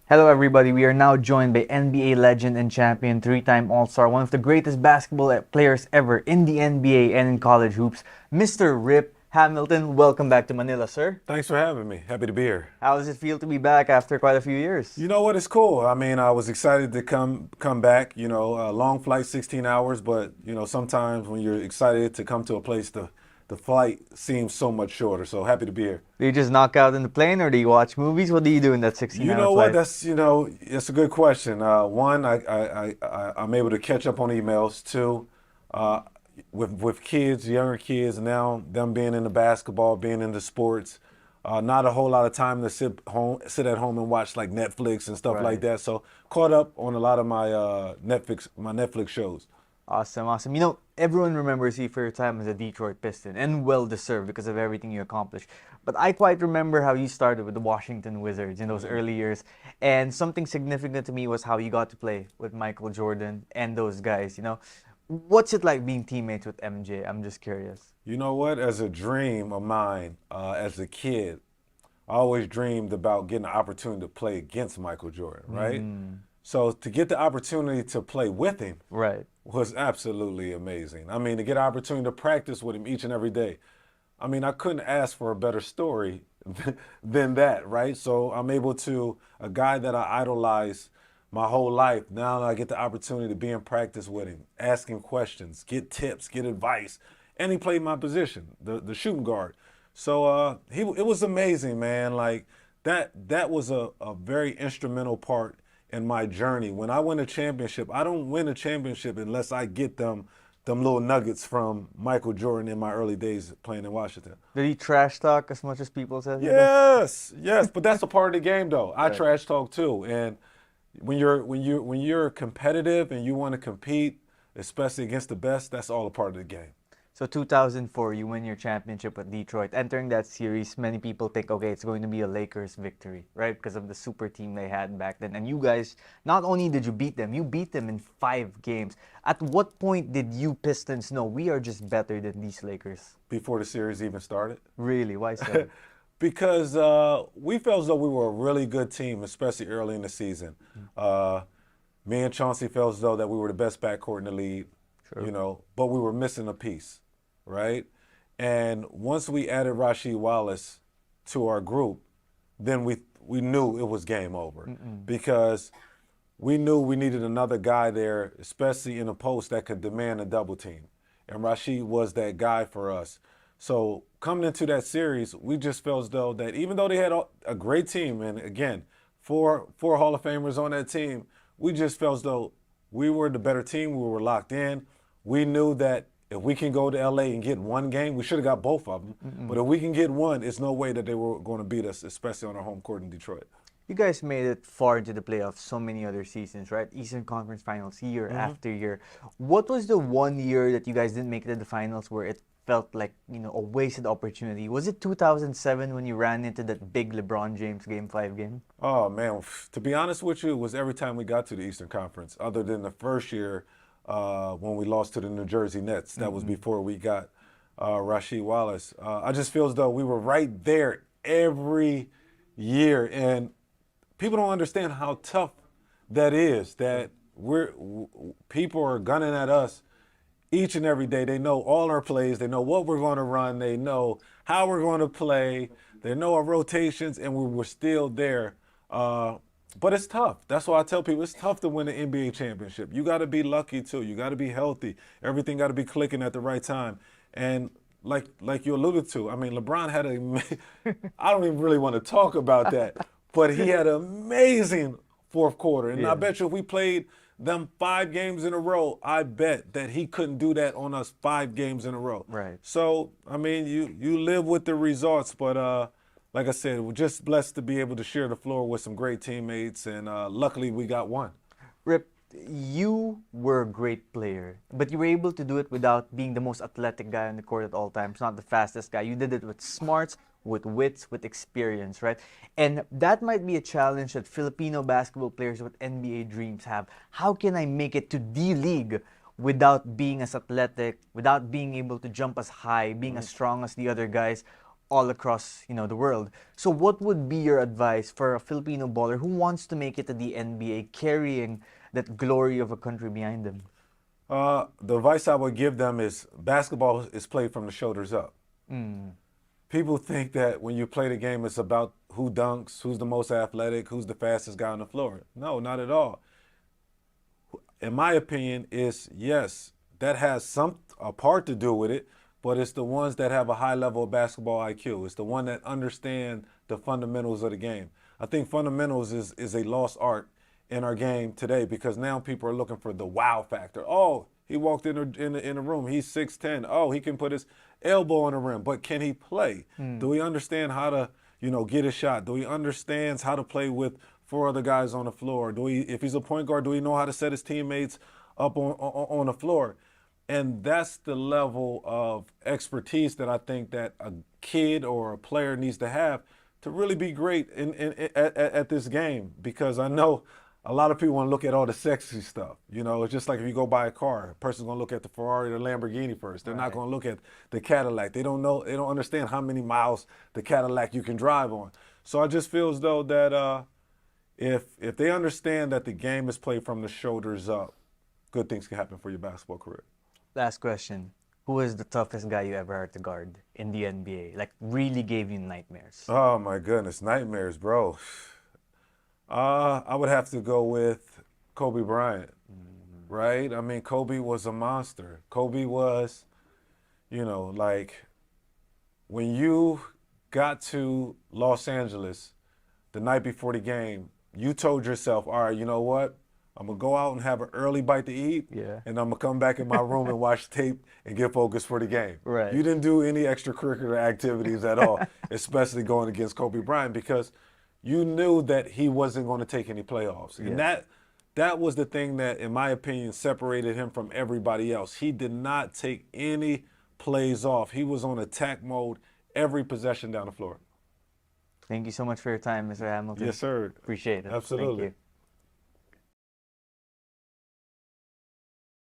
Hello, everybody. We are now joined by NBA legend and champion, three-time All-Star, one of the greatest basketball players ever in the NBA and in college hoops, Mr. Rip Hamilton. Welcome back to Manila, sir. Thanks for having me. Happy to be here. How does it feel to be back after quite a few years? You know what? It's cool. I mean, I was excited to come back. Long flight, 16 hours, but sometimes when you're excited to come to a place, the flight seems so much shorter. So happy to be here. Do you just knock out in the plane, or do you watch movies? What do you do in that 16-hour You know what? flight? That's a good question. One, I'm able to catch up on emails. Two, with kids, younger kids now, them being into basketball, being into sports, not a whole lot of time to sit at home and watch like Netflix and stuff Right. like that. So caught up on a lot of my Netflix shows. Awesome, awesome. You know, everyone remembers you for your time as a Detroit Piston, and well deserved because of everything you accomplished. But I quite remember how you started with the Washington Wizards in those early years, and something significant to me was how you got to play with Michael Jordan and those guys. What's it like being teammates with MJ? I'm just curious. You know what? As a dream of mine, as a kid, I always dreamed about getting the opportunity to play against Michael Jordan, right? So to get the opportunity to play with him Right. was absolutely amazing. I mean, to get an opportunity to practice with him each and every day. I mean, I couldn't ask for a better story than that, right? So I'm able to, a guy that I idolize my whole life, now I get the opportunity to be in practice with him, asking questions, get tips, get advice. And he played my position, the shooting guard. So it was amazing, man. Like that was a very instrumental part in my journey. When I win a championship, I don't win a championship unless I get them little nuggets from Michael Jordan in my early days playing in Washington. Did he trash talk as much as people said? he did? Yes, but that's a part of the game, though. I Right. trash talk too, and when you're competitive and you want to compete, especially against the best, that's all a part of the game. So 2004, you win your championship with Detroit. Entering that series, many people think, okay, it's going to be a Lakers victory, right? Because of the super team they had back then. And you guys, not only did you beat them in 5 games. At what point did you Pistons know we are just better than these Lakers? Before the series even started. Really? Why so? Because we felt as though we were a really good team, especially early in the season. Me and Chauncey felt as though that we were the best backcourt in the league, but we were missing a piece, right? And once we added Rasheed Wallace to our group, then we knew it was game over because we knew we needed another guy there, especially in a post that could demand a double team. And Rasheed was that guy for us. So coming into that series, we just felt as though that even though they had a great team, and again, four Hall of Famers on that team, we just felt as though we were the better team. We were locked in. We knew that if we can go to LA and get one game, we should have got both of them. But if we can get one, it's no way that they were going to beat us, especially on our home court in Detroit. You guys made it far into the playoffs so many other seasons, right? Eastern Conference Finals year after year. What was the one year that you guys didn't make it to the finals where it felt like, a wasted opportunity? Was it 2007 when you ran into that big LeBron James Game 5 game? Oh, man. To be honest with you, it was every time we got to the Eastern Conference, other than the first year when we lost to the New Jersey Nets. That was before we got Rasheed Wallace. I just feel as though we were right there every year. And people don't understand how tough that is, that people are gunning at us each and every day. They know all our plays. They know what we're going to run. They know how we're going to play. They know our rotations, and we were still there. But it's tough. That's why I tell people it's tough to win an NBA championship. You got to be lucky, too. You got to be healthy. Everything got to be clicking at the right time. And like you alluded to, I mean, LeBron had I don't even really want to talk about that, but he had an amazing fourth quarter. And I bet you if we played them 5 games in a row, I bet that he couldn't do that on us 5 games in a row. Right. So, I mean, you live with the results, but like I said, we're just blessed to be able to share the floor with some great teammates, and luckily we got one. Rip, you were a great player, but you were able to do it without being the most athletic guy on the court at all times, not the fastest guy. You did it with smarts, with wits, with experience, right? And that might be a challenge that Filipino basketball players with NBA dreams have. How can I make it to D-League without being as athletic, without being able to jump as high, being as strong as the other guys? all across, the world. So what would be your advice for a Filipino baller who wants to make it to the NBA carrying that glory of a country behind them? The advice I would give them is basketball is played from the shoulders up. People think that when you play the game, it's about who dunks, who's the most athletic, who's the fastest guy on the floor. No, not at all. In my opinion, is yes, that has a part to do with it, but it's the ones that have a high level of basketball IQ. It's the one that understand the fundamentals of the game. I think fundamentals is a lost art in our game today because now people are looking for the wow factor. Oh, he walked in the room. He's 6'10". Oh, he can put his elbow on the rim, but can he play? Do he understand how to, get a shot? Do he understands how to play with 4 other guys on the floor? If he's a point guard, do he know how to set his teammates up on the floor? And that's the level of expertise that I think that a kid or a player needs to have to really be great at this game. Because I know a lot of people want to look at all the sexy stuff. It's just like if you go buy a car, a person's going to look at the Ferrari or the Lamborghini first. They're not going to look at the Cadillac. They don't understand how many miles the Cadillac you can drive on. So I just feel as though that if they understand that the game is played from the shoulders up, good things can happen for your basketball career. Last question. Who is the toughest guy you ever had to guard in the NBA? Like, really gave you nightmares? Oh, my goodness. Nightmares, bro. I would have to go with Kobe Bryant, right? I mean, Kobe was a monster. Kobe was, like when you got to Los Angeles the night before the game, you told yourself, all right, you know what? I'm going to go out and have an early bite to eat, Yeah. and I'm going to come back in my room and watch tape and get focused for the game. Right. You didn't do any extracurricular activities at all, especially going against Kobe Bryant, because you knew that he wasn't going to take any playoffs. And that was the thing that, in my opinion, separated him from everybody else. He did not take any plays off. He was on attack mode every possession down the floor. Thank you so much for your time, Mr. Hamilton. Yes, sir. Appreciate it. Absolutely. Thank you.